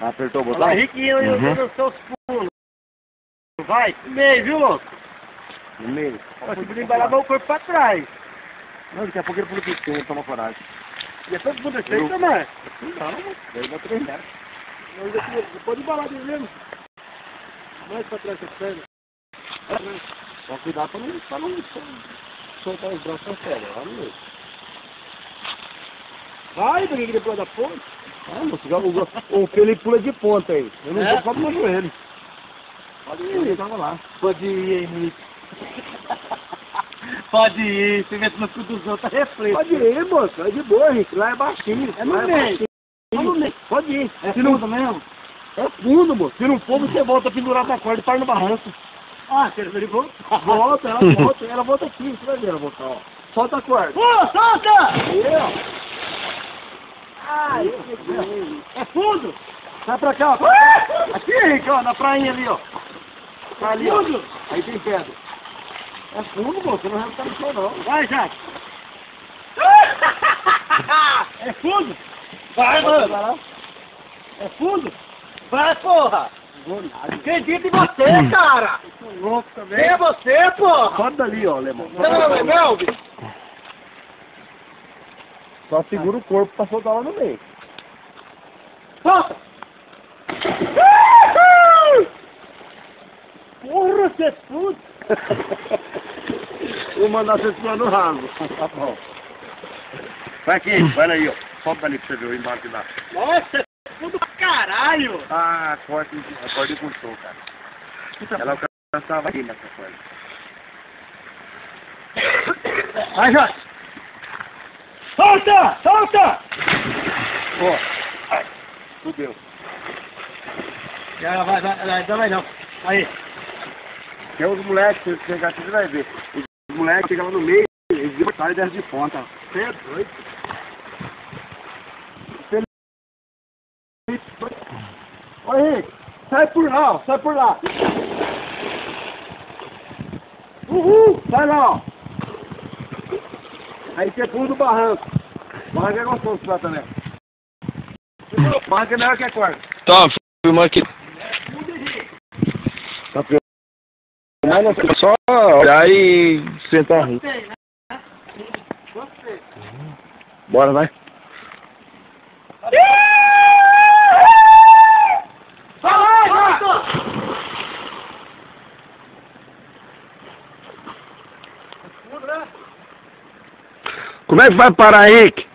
Apertou o botão? Vai, Riquinho, eu dou os seus pulos. Vai, no meio, viu, louco? No meio. Ó, se puder embalar o corpo pra trás. Não, daqui a pouco ele pula aqui, ele toma coragem. E é todo mundo assim também. Não, ele vai treinar. Mas aqui, pode embalar dele mesmo. Mais pra trás, essa perna. Só cuidar pra não soltar os braços na pedra, lá no meio. Vai, porque ele pula da ponte. Ah, moço, o Felipe pula de ponta aí. Eu não vou como no joelho. Pode Ele ir. tava lá. Pode ir, Henrique. Pode ir, você vê se no cu dos outros é reflexo. Pode ir, moço, é de boa, Henrique. Lá é baixinho. É no lá meio. baixinho. É no meio. Pode ir. É Se não, fundo mesmo? é fundo, moço. Se não for, você volta a pendurar pra corda e para no barranco. Ah, você ele volta? Volta, ela volta aqui. Você vai ver ela voltar, ó. Solta a corda. Ô, solta! Aí, ó. Ai, é fundo? Sai pra cá, ó. Aqui, Henrique, ó, na prainha ali, ó. Tá ali, ó. Fundo? Aí tem pedra. É fundo, moço. Você não vai ficar no chão, não. Vai, Jaque. É fundo? Vai, Vai mano. lá. É fundo? Vai, porra. Vou nada. Acredito em você, cara. Louco também. Quem é você, porra? Roda ali, ó, Lemão. Não. Só segura o corpo pra soltar lá no meio. Solta. Porra, você é fundo. Vou mandar você pular no raso. Tá bom. Vai aqui, vai aí, ó. Solta ali pra você ver o embarque lá. Nossa, é fundo pra caralho. Ah, a corda encurtou, cara. Ela alcançava aqui nessa corda. Vai, Jaque. Solta, solta. Ó, ai, fudeu. Vai não. Aí. Tem os moleques, se você chegar aqui, você vai ver. Os moleques chegam lá no meio, eles botaram e descem de ponta. Você é doido. Olha aí, sai por lá, ó, sai por lá. Uhul, sai lá, ó. Aí você pula do barranco. O barranco é gostoso pra também. O barranco é melhor que a corda. Tá, filmar aqui. Tá filmando? Só olhar e sentar aí. Gostei, né? Gostei. Bora, vai. Como é que vai parar, Henrique?